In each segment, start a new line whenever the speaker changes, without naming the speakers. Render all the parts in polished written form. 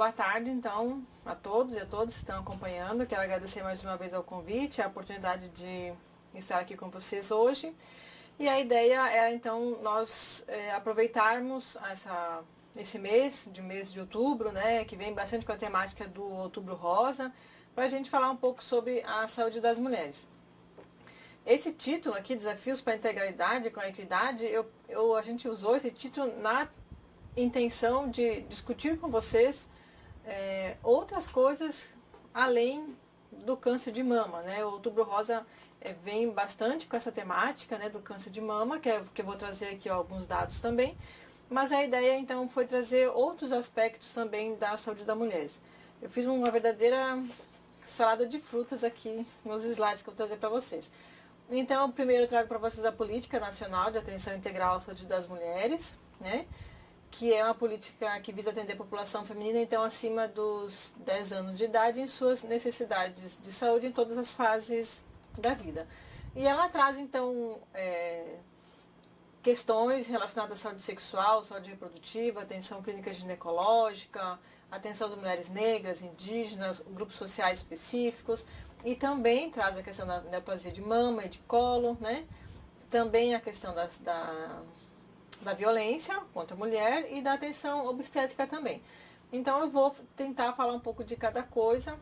boa tarde, então, a todos e a todas que estão acompanhando. Quero agradecer mais uma vez ao convite, a oportunidade de estar aqui com vocês hoje. E a ideia é, então, nós aproveitarmos esse mês de outubro, né, que vem bastante com a temática do Outubro Rosa, para a gente falar um pouco sobre a saúde das mulheres. Esse título aqui, Desafios para a Integralidade com a Equidade, a gente usou esse título na intenção de discutir com vocês outras coisas além do câncer de mama, né? O Outubro Rosa vem bastante com essa temática, né, do câncer de mama, que eu vou trazer aqui alguns dados também, mas a ideia então foi trazer outros aspectos também da saúde das mulheres. Eu fiz uma verdadeira salada de frutas aqui nos slides que eu vou trazer para vocês. Então, primeiro eu trago para vocês a Política Nacional de Atenção Integral à Saúde das Mulheres, né? Que é uma política que visa atender a população feminina, então, acima dos 10 anos de idade, em suas necessidades de saúde em todas as fases da vida. E ela traz, então, questões relacionadas à saúde sexual, saúde reprodutiva, atenção clínica ginecológica, atenção às mulheres negras, indígenas, grupos sociais específicos, e também traz a questão da neoplasia de mama e de colo, né? Também a questão da violência contra a mulher e da atenção obstétrica também. Então eu vou tentar falar um pouco de cada coisa,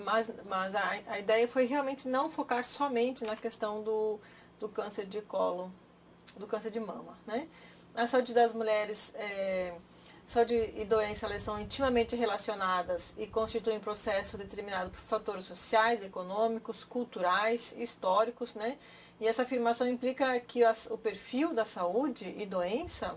mas a ideia foi realmente não focar somente na questão do câncer de colo, do câncer de mama, né? A saúde das mulheres, saúde e doença, elas estão intimamente relacionadas e constituem um processo determinado por fatores sociais, econômicos, culturais, históricos, né? E essa afirmação implica que o perfil da saúde e doença,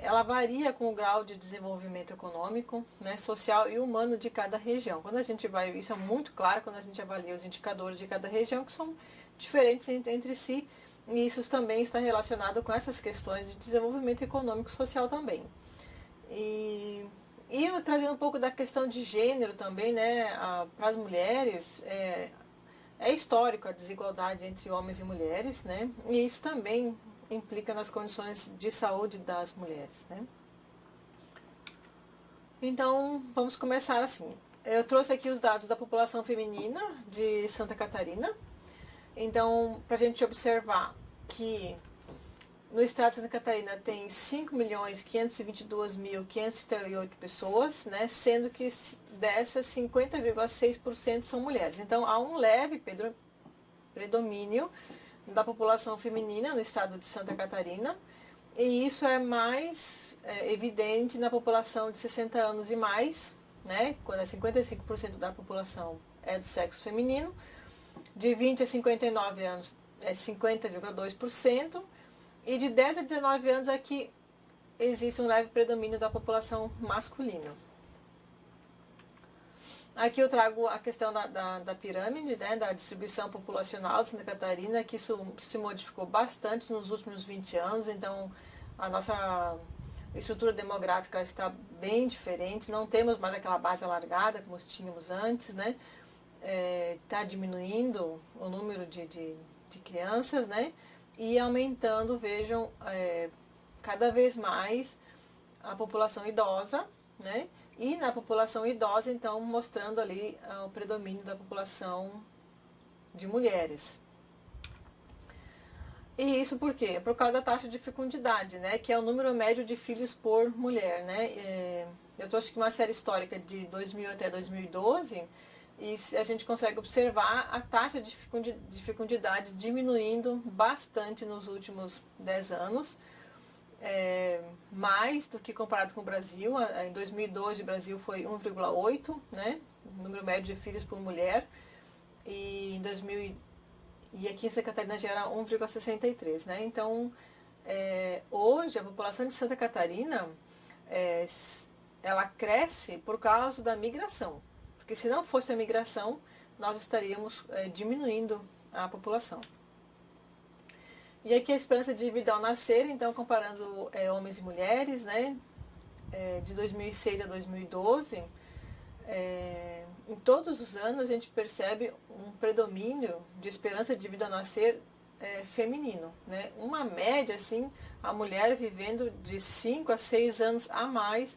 ela varia com o grau de desenvolvimento econômico, né, social e humano de cada região. Quando a gente isso é muito claro quando a gente avalia os indicadores de cada região, que são diferentes entre si, e isso também está relacionado com essas questões de desenvolvimento econômico e social também. E eu trazendo um pouco da questão de gênero também, né, para as mulheres, é histórico a desigualdade entre homens e mulheres, né? E isso também implica nas condições de saúde das mulheres, né? Então, vamos começar assim. Eu trouxe aqui os dados da população feminina de Santa Catarina. Então, para a gente observar que no estado de Santa Catarina tem 5.522.538 pessoas, né? Sendo que dessas 50,6% são mulheres. Então há um leve predomínio da população feminina no estado de Santa Catarina, e isso é mais evidente na população de 60 anos e mais, né? Quando 55% da população é do sexo feminino, de 20 a 59 anos é 50,2%, e de 10 a 19 anos aqui existe um leve predomínio da população masculina. Aqui eu trago a questão da pirâmide, né, da distribuição populacional de Santa Catarina, que isso se modificou bastante nos últimos 20 anos, então a nossa estrutura demográfica está bem diferente, não temos mais aquela base alargada como tínhamos antes, né? Está diminuindo o número de crianças, né? E aumentando, vejam, cada vez mais a população idosa, né? E na população idosa, então, mostrando ali o predomínio da população de mulheres. E isso por quê? Por causa da taxa de fecundidade, né? Que é o número médio de filhos por mulher, né? Eu trouxe aqui uma série histórica de 2000 até 2012, e a gente consegue observar a taxa de fecundidade diminuindo bastante nos últimos 10 anos. Mais do que comparado com o Brasil. Em 2012 o Brasil foi 1,8, né, o número médio de filhos por mulher, e e aqui em Santa Catarina já era 1,63, né? Então hoje a população de Santa Catarina ela cresce por causa da migração, porque se não fosse a migração nós estaríamos diminuindo a população. E aqui a esperança de vida ao nascer, então comparando homens e mulheres, né, de 2006 a 2012, em todos os anos a gente percebe um predomínio de esperança de vida ao nascer feminino, né? Uma média, assim, a mulher vivendo de 5 a 6 anos a mais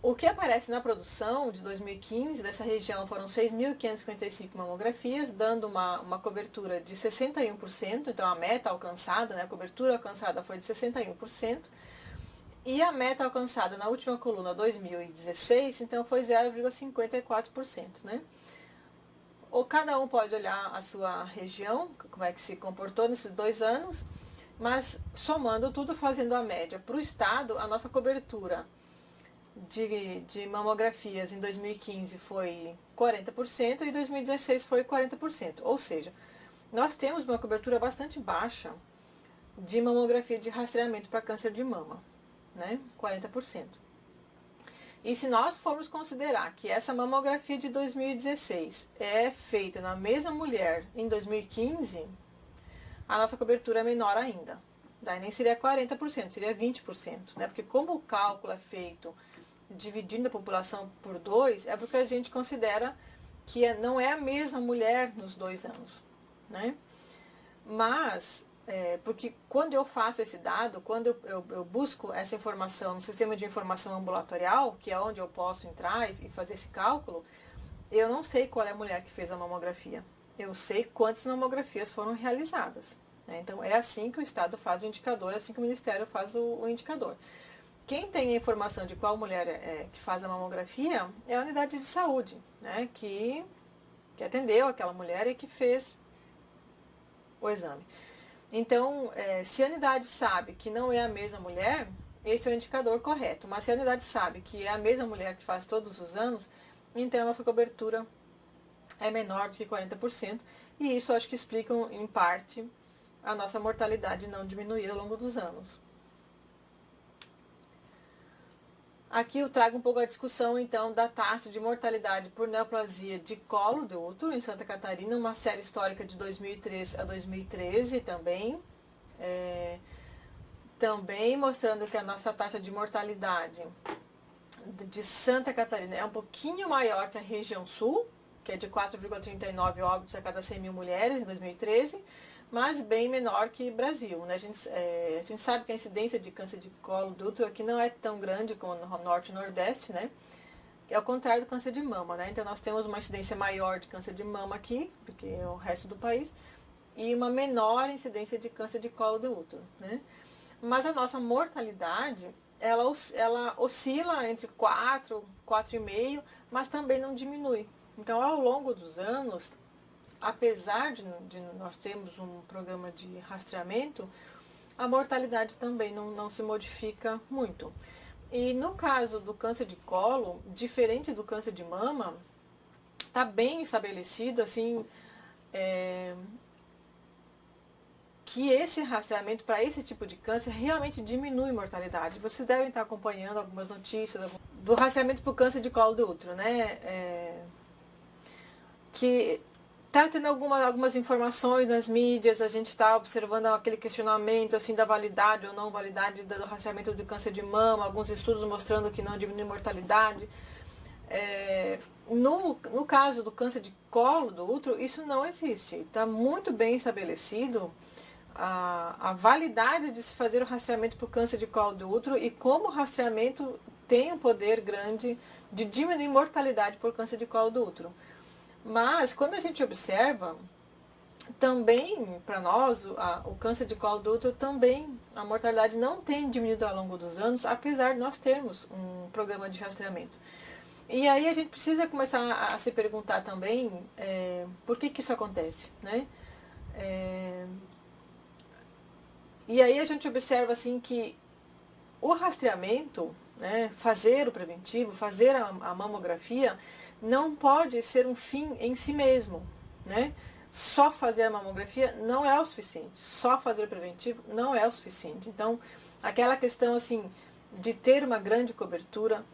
O que aparece na produção de 2015 dessa região foram 6.555 mamografias, dando uma cobertura de 61%, então a meta alcançada, né, a cobertura alcançada foi de 61%, e a meta alcançada na última coluna, 2016, então foi 0,54%, né? Ou cada um pode olhar a sua região, como é que se comportou nesses 2 anos, mas somando tudo, fazendo a média para o estado, a nossa cobertura de mamografias em 2015 foi 40% e em 2016 foi 40%. Ou seja, nós temos uma cobertura bastante baixa de mamografia de rastreamento para câncer de mama, né? 40%. E se nós formos considerar que essa mamografia de 2016 é feita na mesma mulher em 2015, a nossa cobertura é menor ainda. Daí nem seria 40%, seria 20%, né? Porque como o cálculo é feito dividindo a população por 2, é porque a gente considera que não é a mesma mulher nos 2 anos, né? Mas, porque quando eu faço esse dado, quando eu busco essa informação no sistema de informação ambulatorial, que é onde eu posso entrar e fazer esse cálculo, eu não sei qual é a mulher que fez a mamografia. Eu sei quantas mamografias foram realizadas, né? Então, é assim que o Estado faz o indicador, é assim que o Ministério faz o indicador. Quem tem a informação de qual mulher que faz a mamografia é a unidade de saúde, né, que atendeu aquela mulher e que fez o exame. Então, se a unidade sabe que não é a mesma mulher, esse é o indicador correto. Mas se a unidade sabe que é a mesma mulher que faz todos os anos, então a nossa cobertura é menor do que 40%. E isso acho que explica, em parte, a nossa mortalidade não diminuir ao longo dos anos. Aqui eu trago um pouco a discussão, então, da taxa de mortalidade por neoplasia de colo de útero em Santa Catarina, uma série histórica de 2003 a 2013 também. Também mostrando que a nossa taxa de mortalidade de Santa Catarina é um pouquinho maior que a região sul, que é de 4,39 óbitos a cada 100 mil mulheres em 2013, mas bem menor que Brasil, né? A gente sabe que a incidência de câncer de colo do útero aqui não é tão grande como no Norte e Nordeste, né? É o contrário do câncer de mama, né? Então nós temos uma incidência maior de câncer de mama aqui, do que o resto do país, e uma menor incidência de câncer de colo do útero, né? Mas a nossa mortalidade, ela oscila entre 4, 4,5, mas também não diminui. Então, ao longo dos anos, apesar de nós termos um programa de rastreamento, a mortalidade também não se modifica muito. E no caso do câncer de colo, diferente do câncer de mama, está bem estabelecido, assim, que esse rastreamento para esse tipo de câncer realmente diminui mortalidade. Vocês devem estar acompanhando algumas notícias do rastreamento para o câncer de colo do útero, né? Que está tendo algumas informações nas mídias, a gente está observando aquele questionamento assim, da validade ou não validade do rastreamento do câncer de mama, alguns estudos mostrando que não diminui mortalidade. No caso do câncer de colo do útero, isso não existe. Está muito bem estabelecido a validade de se fazer o rastreamento para o câncer de colo do útero e como o rastreamento tem um poder grande de diminuir mortalidade por câncer de colo do útero. Mas, quando a gente observa, também, para nós, o câncer de colo do útero também, a mortalidade não tem diminuído ao longo dos anos, apesar de nós termos um programa de rastreamento. E aí a gente precisa começar a se perguntar também por que isso acontece, né? E aí a gente observa assim que o rastreamento, né, fazer o preventivo, fazer a mamografia, não pode ser um fim em si mesmo, né? Só fazer a mamografia não é o suficiente, só fazer o preventivo não é o suficiente. Então, aquela questão assim de ter uma grande cobertura,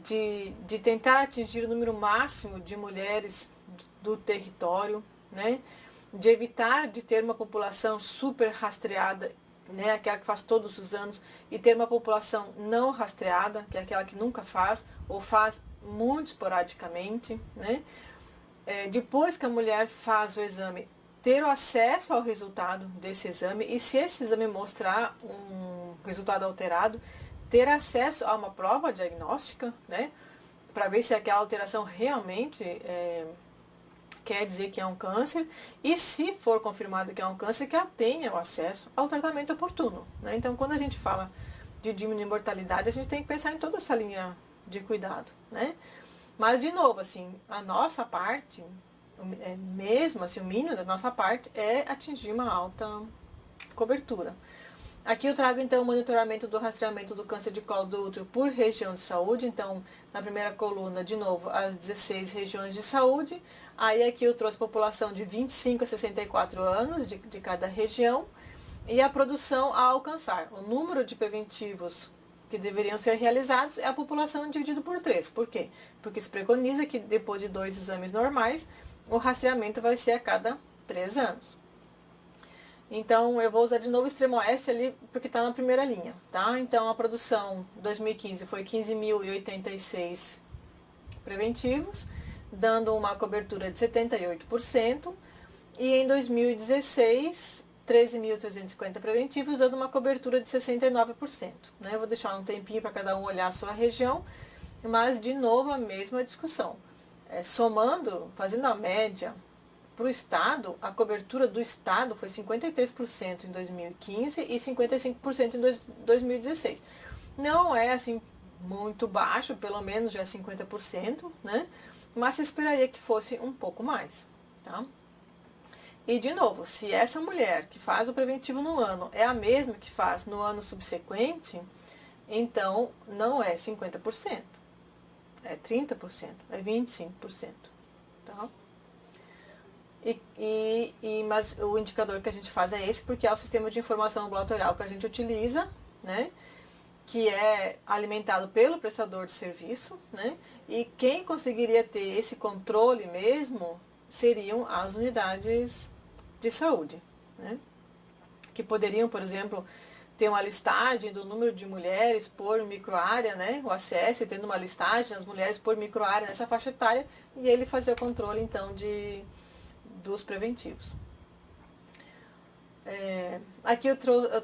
de tentar atingir o número máximo de mulheres do território, né? De evitar de ter uma população super rastreada, né? Aquela que faz todos os anos, e ter uma população não rastreada, que é aquela que nunca faz, ou faz muito esporadicamente, né? Depois que a mulher faz o exame, ter o acesso ao resultado desse exame, e se esse exame mostrar um resultado alterado, ter acesso a uma prova diagnóstica, né, para ver se aquela alteração realmente quer dizer que é um câncer, e se for confirmado que é um câncer, que ela tenha o acesso ao tratamento oportuno, né? Então, quando a gente fala de diminuir mortalidade, a gente tem que pensar em toda essa linha de cuidado, né? Mas, de novo, assim, a nossa parte, mesmo assim, o mínimo da nossa parte é atingir uma alta cobertura. Aqui eu trago então o monitoramento do rastreamento do câncer de colo do útero por região de saúde. Então, na primeira coluna, de novo, as 16 regiões de saúde. Aí aqui eu trouxe população de 25 a 64 anos de cada região. E a produção a alcançar. O número de preventivos que deveriam ser realizados é a população dividido por 3. Por quê? Porque se preconiza que depois de 2 exames normais, o rastreamento vai ser a cada 3 anos. Então, eu vou usar de novo o extremo oeste ali, porque está na primeira linha, tá? Então, a produção 2015 foi 15.086 preventivos, dando uma cobertura de 78%. E em 2016, 13.350 preventivos, dando uma cobertura de 69%. Né? Eu vou deixar um tempinho para cada um olhar a sua região, mas, de novo, a mesma discussão. Somando, fazendo a média, para o Estado, a cobertura do Estado foi 53% em 2015 e 55% em 2016. Não é assim muito baixo, pelo menos já é 50%, né? Mas se esperaria que fosse um pouco mais, tá? E, de novo, se essa mulher que faz o preventivo no ano é a mesma que faz no ano subsequente, então não é 50%, é 30%, é 25%, tá? Mas o indicador que a gente faz é esse, porque é o sistema de informação ambulatorial que a gente utiliza, né? Que é alimentado pelo prestador de serviço, né? E quem conseguiria ter esse controle mesmo seriam as unidades de saúde, né? Que poderiam, por exemplo, ter uma listagem do número de mulheres por microárea, né? O acesso tendo uma listagem das mulheres por microárea nessa faixa etária, e ele fazer o controle, então, dos preventivos. Aqui eu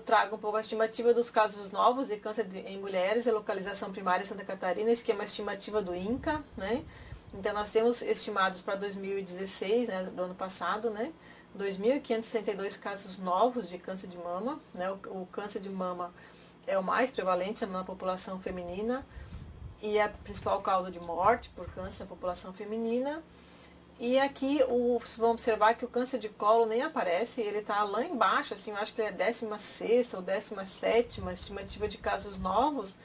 trago um pouco a estimativa dos casos novos de câncer em mulheres e localização primária em Santa Catarina, esquema estimativa do INCA, né? Então nós temos estimados para 2016, né, do ano passado, né, 2.562 casos novos de câncer de mama, né? O câncer de mama é o mais prevalente na população feminina e é a principal causa de morte por câncer na população feminina. E aqui vocês vão observar que o câncer de colo nem aparece, ele está lá embaixo, assim, eu acho que ele é 16ª ou 17ª estimativa de casos novos,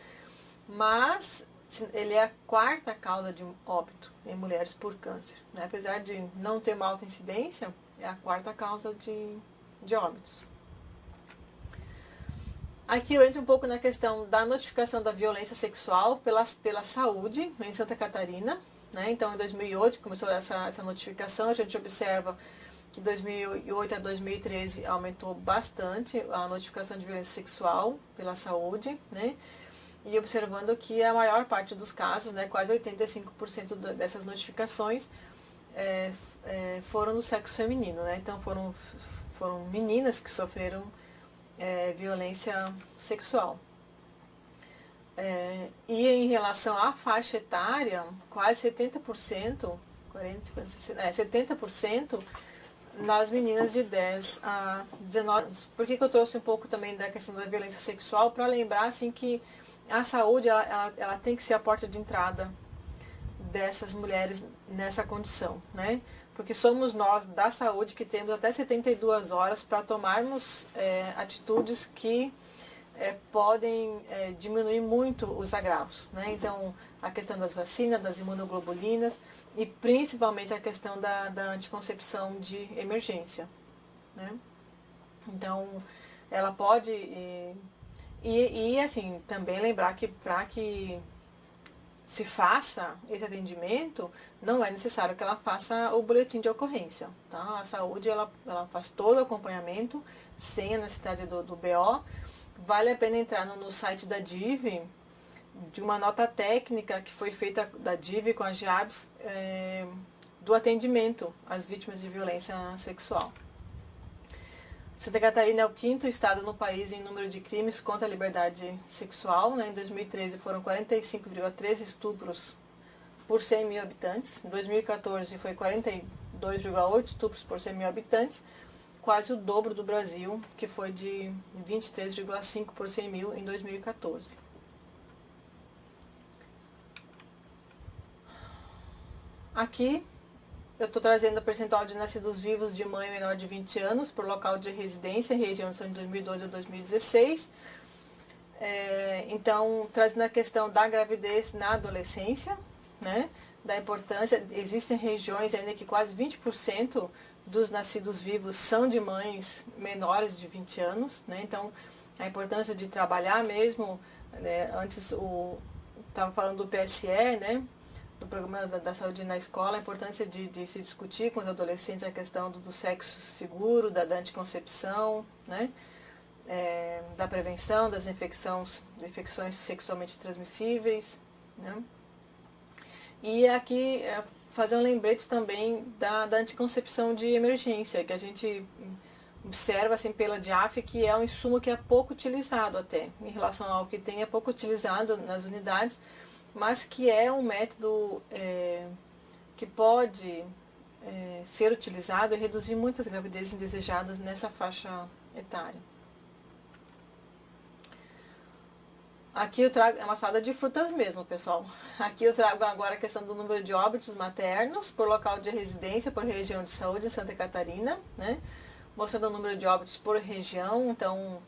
mas ele é a 4ª causa de óbito em mulheres por câncer, né? Apesar de não ter uma alta incidência, é a 4ª causa de óbitos. Aqui eu entro um pouco na questão da notificação da violência sexual pela saúde em Santa Catarina. Né? Então, em 2008 começou essa notificação, a gente observa que de 2008 a 2013 aumentou bastante a notificação de violência sexual pela saúde, né? E observando que a maior parte dos casos, né, quase 85% dessas notificações foram no sexo feminino, né? Então foram meninas que sofreram violência sexual. E em relação à faixa etária, quase 70%, 70% nas meninas de 10 a 19 anos. Por que eu trouxe um pouco também da questão da violência sexual? Para lembrar assim, que a saúde ela tem que ser a porta de entrada dessas mulheres nessa condição, né? Porque somos nós da saúde que temos até 72 horas para tomarmos atitudes que podem diminuir muito os agravos, né? Então, a questão das vacinas, das imunoglobulinas e principalmente a questão da anticoncepção de emergência, né? Então, ela pode... E assim, também lembrar que para que se faça esse atendimento, não é necessário que ela faça o boletim de ocorrência, tá? A saúde, ela faz todo o acompanhamento, sem a necessidade do BO. Vale a pena entrar no site da DIV, de uma nota técnica que foi feita da DIV com a GEABS, do atendimento às vítimas de violência sexual. Santa Catarina é o 5º estado no país em número de crimes contra a liberdade sexual, né? Em 2013 foram 45,13 estupros por 100 mil habitantes. Em 2014 foi 42,8 estupros por 100 mil habitantes, quase o dobro do Brasil, que foi de 23,5 por 100 mil em 2014. Aqui eu estou trazendo o percentual de nascidos vivos de mãe menor de 20 anos por local de residência, região são de 2012 a 2016. Então, trazendo a questão da gravidez na adolescência, né, da importância, existem regiões ainda que quase 20% dos nascidos vivos são de mães menores de 20 anos, né, então a importância de trabalhar mesmo, né, antes estava falando do PSE, né, do Programa da Saúde na Escola, a importância de se discutir com os adolescentes a questão do sexo seguro, da anticoncepção, né? Da prevenção das infecções sexualmente transmissíveis. Né? E aqui fazer um lembrete também da anticoncepção de emergência, que a gente observa assim, pela DIAF que é um insumo que é pouco utilizado até, em relação ao que tem, é pouco utilizado nas unidades, mas que é um método que pode ser utilizado e reduzir muitas gravidezes indesejadas nessa faixa etária. Aqui eu trago, é uma salada de frutas mesmo, pessoal. Aqui eu trago agora a questão do número de óbitos maternos por local de residência, por região de saúde em Santa Catarina, né? Mostrando o número de óbitos por região, então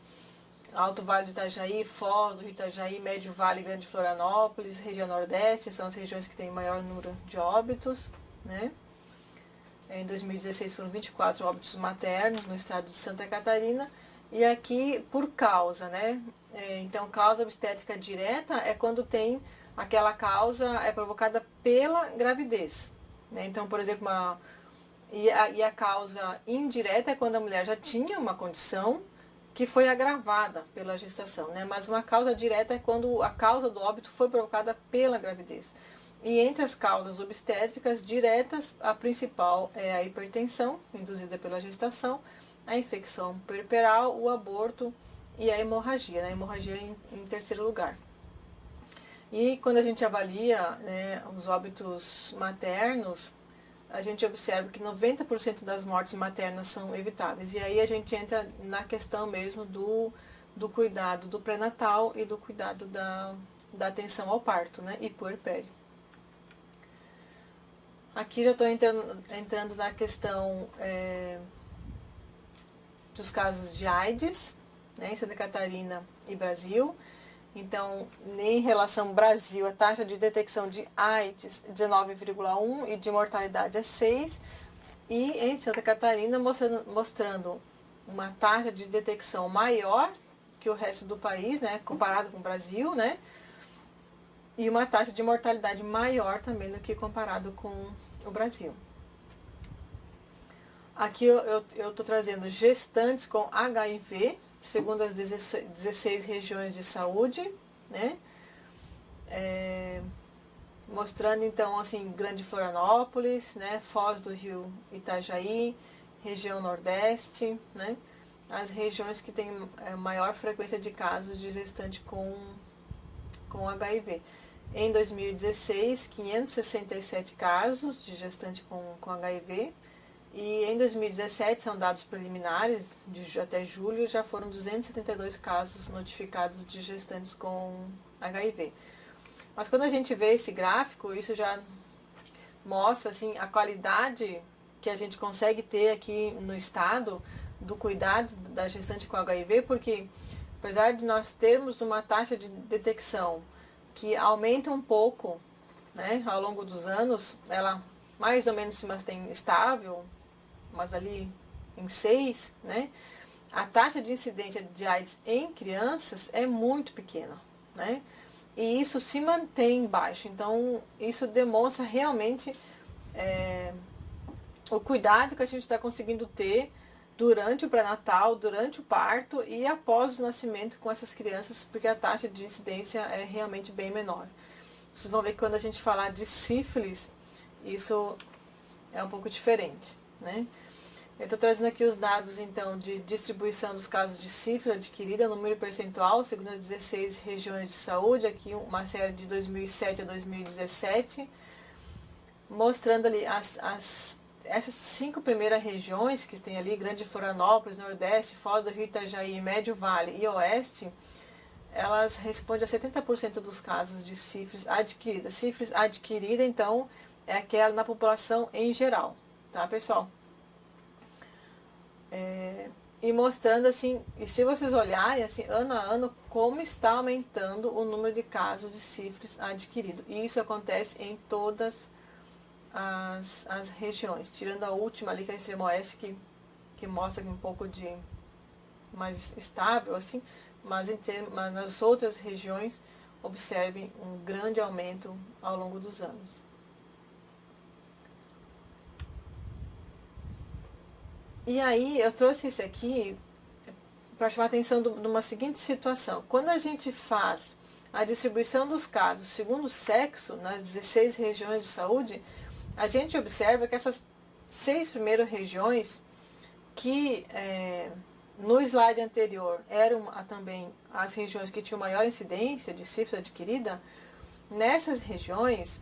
Alto Vale do Itajaí, Foz do Rio Itajaí, Médio Vale, Grande Florianópolis, região Nordeste, são as regiões que têm maior número de óbitos, né? Em 2016 foram 24 óbitos maternos no estado de Santa Catarina, e aqui por causa, né? Então, causa obstétrica direta é quando tem aquela causa provocada pela gravidez, né? Então, por exemplo, e a causa indireta é quando a mulher já tinha uma condição que foi agravada pela gestação, né? Mas uma causa direta é quando a causa do óbito foi provocada pela gravidez. E entre as causas obstétricas diretas, a principal é a hipertensão, induzida pela gestação, a infecção puerperal, o aborto e a hemorragia, né? A hemorragia em terceiro lugar. E quando a gente avalia, né, os óbitos maternos, a gente observa que 90% das mortes maternas são evitáveis. E aí a gente entra na questão mesmo do cuidado do pré-natal e do cuidado da atenção ao parto, né, e puerpério. Aqui já estou entrando na questão dos casos de AIDS, né, em Santa Catarina e Brasil. Então, em relação ao Brasil, a taxa de detecção de AIDS 19,1 e de mortalidade é 6. E em Santa Catarina mostrando uma taxa de detecção maior que o resto do país, né, comparado com o Brasil, né, e uma taxa de mortalidade maior também do que comparado com o Brasil. Aqui eu estou trazendo gestantes com HIV, segundo as 16 regiões de saúde, né? Mostrando então assim, Grande Florianópolis, né? Foz do Rio Itajaí, região Nordeste, né? As regiões que têm maior frequência de casos de gestante com HIV. Em 2016, 567 casos de gestante com HIV. E em 2017, são dados preliminares, até julho, já foram 272 casos notificados de gestantes com HIV. Mas quando a gente vê esse gráfico, isso já mostra assim, a qualidade que a gente consegue ter aqui no estado do cuidado da gestante com HIV, porque apesar de nós termos uma taxa de detecção que aumenta um pouco, né, ao longo dos anos, ela mais ou menos se mantém estável, mas ali em 6, né, a taxa de incidência de AIDS em crianças é muito pequena, né, e isso se mantém baixo. Então, isso demonstra realmente o cuidado que a gente está conseguindo ter durante o pré-natal, durante o parto e após o nascimento com essas crianças, porque a taxa de incidência é realmente bem menor. Vocês vão ver que quando a gente falar de sífilis, isso é um pouco diferente, né? Eu estou trazendo aqui os dados, então, de distribuição dos casos de sífilis adquirida, número percentual, segundo as 16 regiões de saúde, aqui uma série de 2007 a 2017, mostrando ali essas 5 primeiras regiões que tem ali, Grande Florianópolis, Nordeste, Foz do Rio, Itajaí, Médio Vale e Oeste, elas respondem a 70% dos casos de sífilis adquirida. Sífilis adquirida, então, é aquela na população em geral, tá, pessoal? E mostrando assim, e se vocês olharem assim, ano a ano, como está aumentando o número de casos de sífilis adquirido. E isso acontece em todas as regiões, tirando a última ali, que é a extremo oeste, que mostra um pouco de mais estável, assim, mas nas outras regiões, observem um grande aumento ao longo dos anos. E aí, eu trouxe isso aqui para chamar a atenção de uma seguinte situação. Quando a gente faz a distribuição dos casos segundo o sexo, nas 16 regiões de saúde, a gente observa que essas 6 primeiras regiões, que no slide anterior eram também as regiões que tinham maior incidência de sífilis adquirida, nessas regiões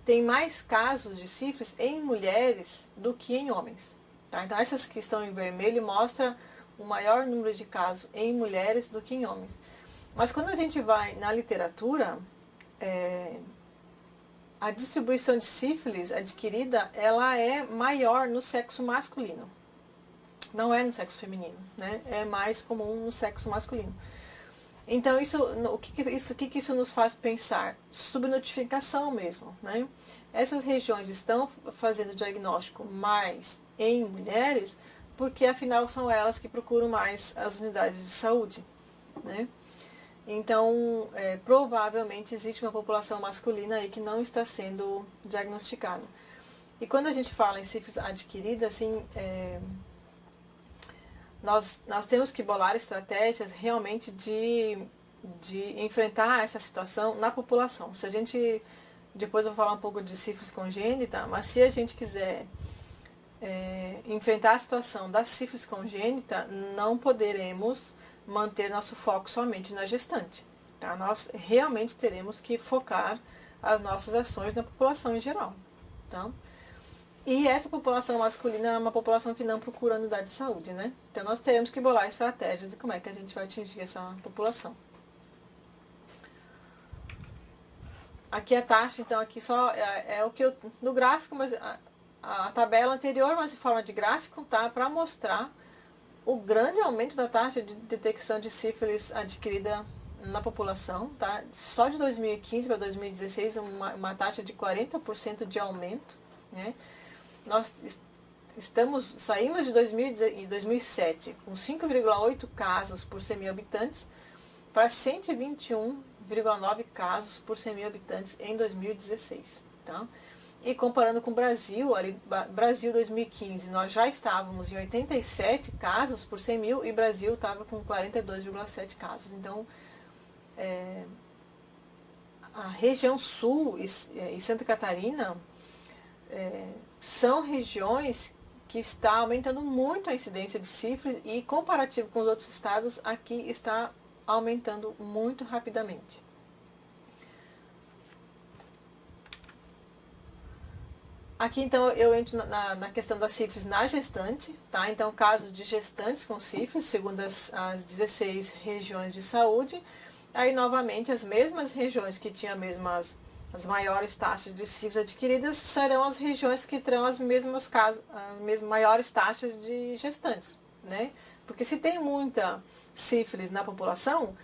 tem mais casos de sífilis em mulheres do que em homens. Tá? Então essas que estão em vermelho mostram o maior número de casos em mulheres do que em homens. Mas quando a gente vai na literatura, a distribuição de sífilis adquirida, ela é maior no sexo masculino. Não é no sexo feminino, né? É mais comum no sexo masculino. Então, o que isso nos faz pensar? Subnotificação mesmo, né? Essas regiões estão fazendo diagnóstico mais em mulheres, porque afinal são elas que procuram mais as unidades de saúde, né? Então, provavelmente existe uma população masculina aí que não está sendo diagnosticada. E quando a gente fala em sífilis adquirida, assim, nós temos que bolar estratégias realmente de enfrentar essa situação na população. Se a gente, depois eu vou falar um pouco de sífilis congênita, mas se a gente quiser enfrentar a situação da sífilis congênita, não poderemos manter nosso foco somente na gestante. Tá? Nós realmente teremos que focar as nossas ações na população em geral. Tá? E essa população masculina é uma população que não procura unidade de saúde, né? Então nós teremos que bolar estratégias de como é que a gente vai atingir essa população. Aqui a taxa, então aqui só é o que eu, no gráfico, mas a tabela anterior, mas em forma de gráfico, tá? Para mostrar o grande aumento da taxa de detecção de sífilis adquirida na população, tá? Só de 2015 para 2016, uma taxa de 40% de aumento, né? Nós saímos de 2007 com 5,8 casos por 100 mil habitantes para 121,9 casos por 100 mil habitantes em 2016. Tá? E comparando com o Brasil, Brasil 2015, nós já estávamos em 87 casos por 100 mil e Brasil estava com 42,7 casos. Então, a região sul e Santa Catarina são regiões que está aumentando muito a incidência de sífilis e, comparativo com os outros estados, aqui está aumentando muito rapidamente. Aqui, então, eu entro na questão da sífilis na gestante, tá? Então, casos de gestantes com sífilis, segundo as 16 regiões de saúde. Aí, novamente, as mesmas regiões que tinham as maiores taxas de sífilis adquiridas serão as regiões que terão as mesmas maiores taxas de gestantes, né? Porque se tem muita sífilis na população,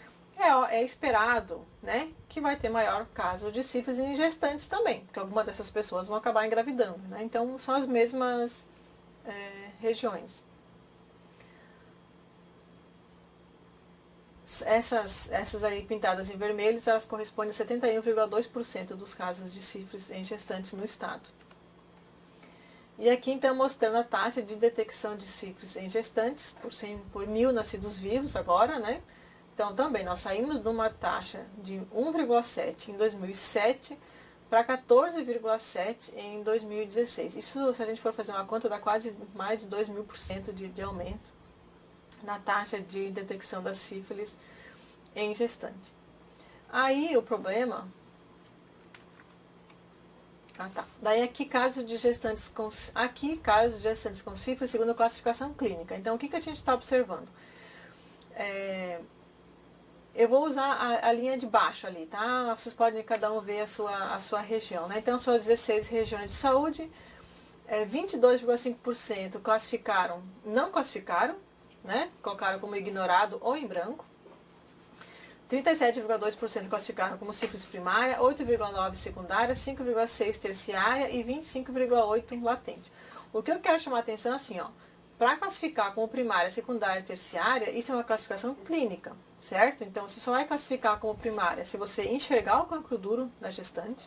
é esperado, né, que vai ter maior caso de sífilis em gestantes também, porque algumas dessas pessoas vão acabar engravidando, né? Então são as mesmas regiões. Essas aí pintadas em vermelho, elas correspondem a 71,2% dos casos de sífilis em gestantes no estado. E aqui então mostrando a taxa de detecção de sífilis em gestantes por 1.000 nascidos vivos agora, né? Então também nós saímos de uma taxa de 1,7 em 2007 para 14,7% em 2016. Isso, se a gente for fazer uma conta, dá quase mais de 2.000% de aumento na taxa de detecção da sífilis em gestante. Aí o problema... Daí aqui casos de gestantes com sífilis segundo a classificação clínica. Então o que a gente está observando? Eu vou usar a linha de baixo ali, tá? Vocês podem cada um ver a sua região, né? Então, suas 16 regiões de saúde, 22,5% classificaram, não classificaram, né? Colocaram como ignorado ou em branco. 37,2% classificaram como sífilis primária, 8,9% secundária, 5,6% terciária e 25,8% latente. O que eu quero chamar a atenção é assim, ó. Para classificar como primária, secundária e terciária, isso é uma classificação clínica, certo? Então, você só vai classificar como primária se você enxergar o cancro duro na gestante.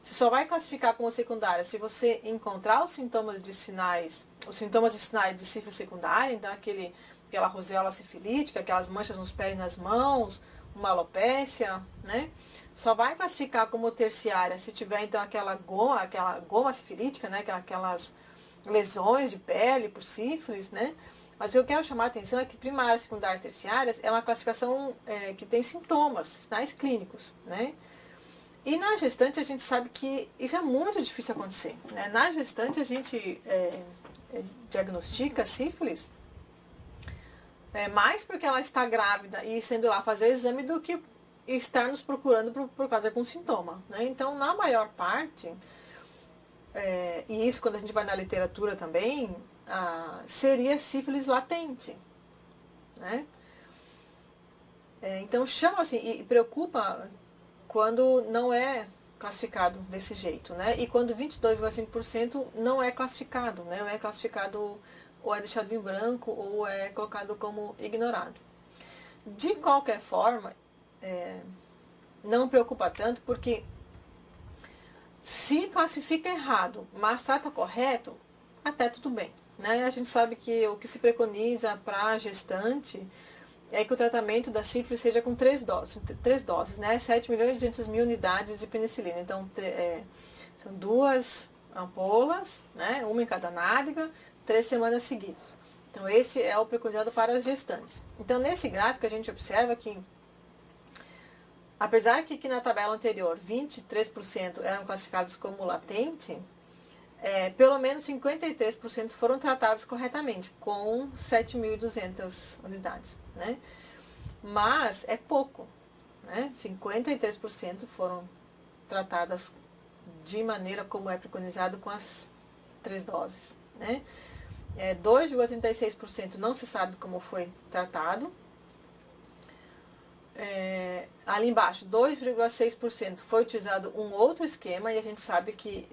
Você só vai classificar como secundária se você encontrar os sintomas de sinais de sífilis secundária, então aquela roseola sifilítica, aquelas manchas nos pés e nas mãos, uma alopécia, né? Só vai classificar como terciária se tiver então aquela goma sifilítica, né? Aquelas lesões de pele por sífilis, né? Mas o que eu quero chamar a atenção é que primária, secundária e terciária é uma classificação que tem sintomas, sinais clínicos, né? E na gestante a gente sabe que isso é muito difícil acontecer, né? Na gestante a gente diagnostica sífilis mais porque ela está grávida e sendo lá fazer o exame do que estar nos procurando por causa de algum sintoma, né? Então, na maior parte, e isso quando a gente vai na literatura também, seria sífilis latente, né? Então, chama assim, e preocupa quando não é classificado desse jeito, né? E quando 22,5% não é classificado, né? Não é classificado ou é deixado em branco ou é colocado como ignorado. De qualquer forma, não preocupa tanto porque se classifica errado, mas trata correto, até tudo bem, né? A gente sabe que o que se preconiza para a gestante é que o tratamento da sífilis seja com 3 doses, né? 7.200.000 unidades de penicilina. Então, são 2 ampolas, né? Uma em cada nádega, 3 semanas seguidas. Então, esse é o preconizado para as gestantes. Então, nesse gráfico, a gente observa que, apesar que aqui na tabela anterior 23% eram classificados como latente, pelo menos 53% foram tratados corretamente, com 7.200 unidades, né? Mas é pouco, né? 53% foram tratadas de maneira como é preconizado com as 3 doses, né? 2,36% não se sabe como foi tratado. Ali embaixo, 2,6% foi utilizado um outro esquema e a gente sabe que,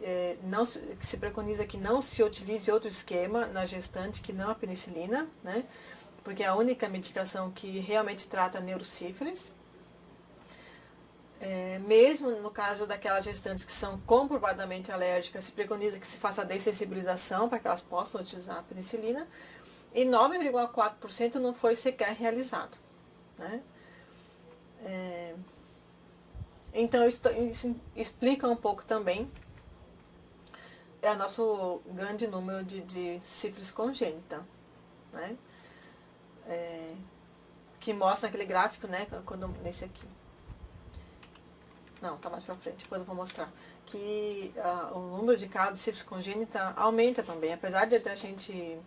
que se preconiza que não se utilize outro esquema na gestante que não a penicilina, né? Porque é a única medicação que realmente trata a neurosífilis. Mesmo no caso daquelas gestantes que são comprovadamente alérgicas, se preconiza que se faça a dessensibilização para que elas possam utilizar a penicilina. E 9,4% não foi sequer realizado, né? Então, isso explica um pouco também o nosso grande número de sífilis congênita, né? Que mostra naquele gráfico, né? Nesse aqui. Não, tá mais pra frente, depois eu vou mostrar. Que o número de casos de sífilis congênita aumenta também. Apesar de a gente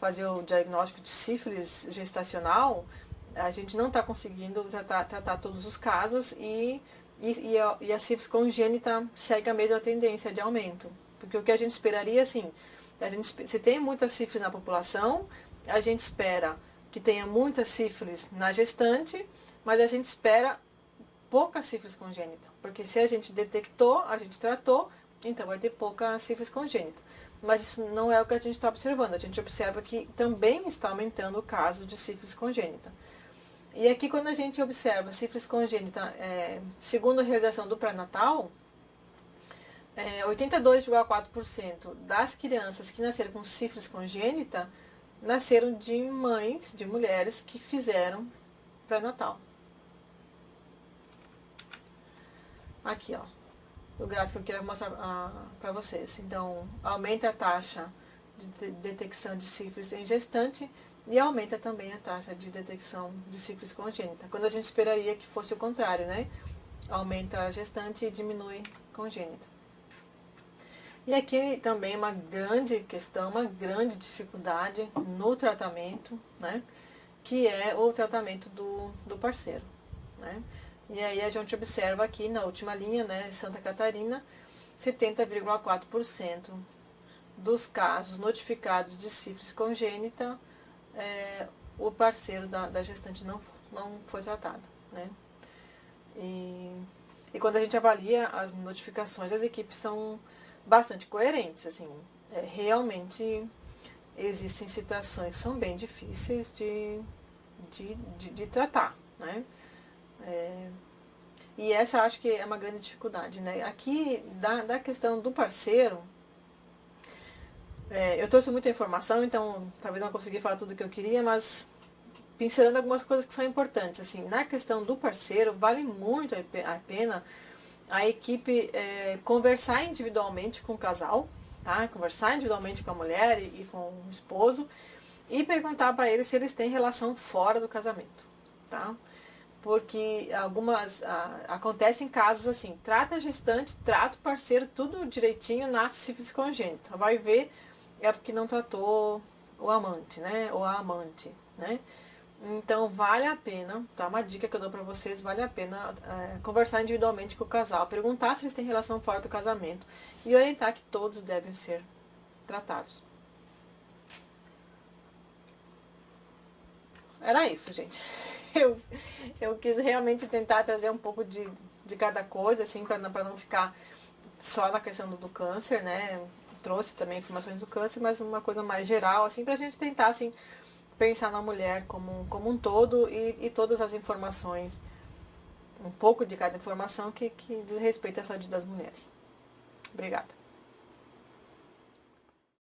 fazer o diagnóstico de sífilis gestacional, a gente não está conseguindo tratar todos os casos e a sífilis congênita segue a mesma tendência de aumento. Porque o que a gente esperaria, assim, se tem muita sífilis na população, a gente espera que tenha muita sífilis na gestante, mas a gente espera pouca sífilis congênita. Porque se a gente detectou, a gente tratou, então vai ter pouca sífilis congênita. Mas isso não é o que a gente está observando. A gente observa que também está aumentando o caso de sífilis congênita. E aqui quando a gente observa sífilis congênita, segundo a realização do pré-natal, 82,4% das crianças que nasceram com sífilis congênita nasceram de mães, de mulheres que fizeram pré-natal. Aqui, ó. o gráfico que eu queria mostrar para vocês. Então, aumenta a taxa de detecção de sífilis em gestante e aumenta também a taxa de detecção de sífilis congênita, quando a gente esperaria que fosse o contrário, né? Aumenta a gestante e diminui congênita. E aqui também uma grande questão, uma grande dificuldade no tratamento, né? Que é o tratamento do parceiro, né? E aí a gente observa aqui na última linha, né, Santa Catarina, 70,4% dos casos notificados de sífilis congênita, o parceiro da gestante não foi tratado, né? E quando a gente avalia as notificações, as equipes são bastante coerentes, assim, realmente existem situações que são bem difíceis de tratar, né? E essa acho que é uma grande dificuldade, né? Aqui, da questão do parceiro, eu trouxe muita informação, então talvez não consegui falar tudo o que eu queria, mas pincelando algumas coisas que são importantes. Assim, na questão do parceiro, vale muito a pena a equipe conversar individualmente com o casal, tá? Conversar individualmente com a mulher e com o esposo e perguntar para eles se eles têm relação fora do casamento, tá? Porque acontecem casos assim, trata a gestante, trata o parceiro, tudo direitinho, nasce sífilis congênita. Vai ver, é porque não tratou o amante, né? Ou a amante, né? Então vale a pena, tá? Uma dica que eu dou pra vocês, vale a pena conversar individualmente com o casal, perguntar se eles têm relação fora do casamento e orientar que todos devem ser tratados. Era isso, gente. Eu quis realmente tentar trazer um pouco de cada coisa, assim, para não ficar só na questão do câncer, né? Trouxe também informações do câncer, mas uma coisa mais geral, assim, pra gente tentar, assim, pensar na mulher como um todo e todas as informações, um pouco de cada informação que diz respeito à saúde das mulheres. Obrigada.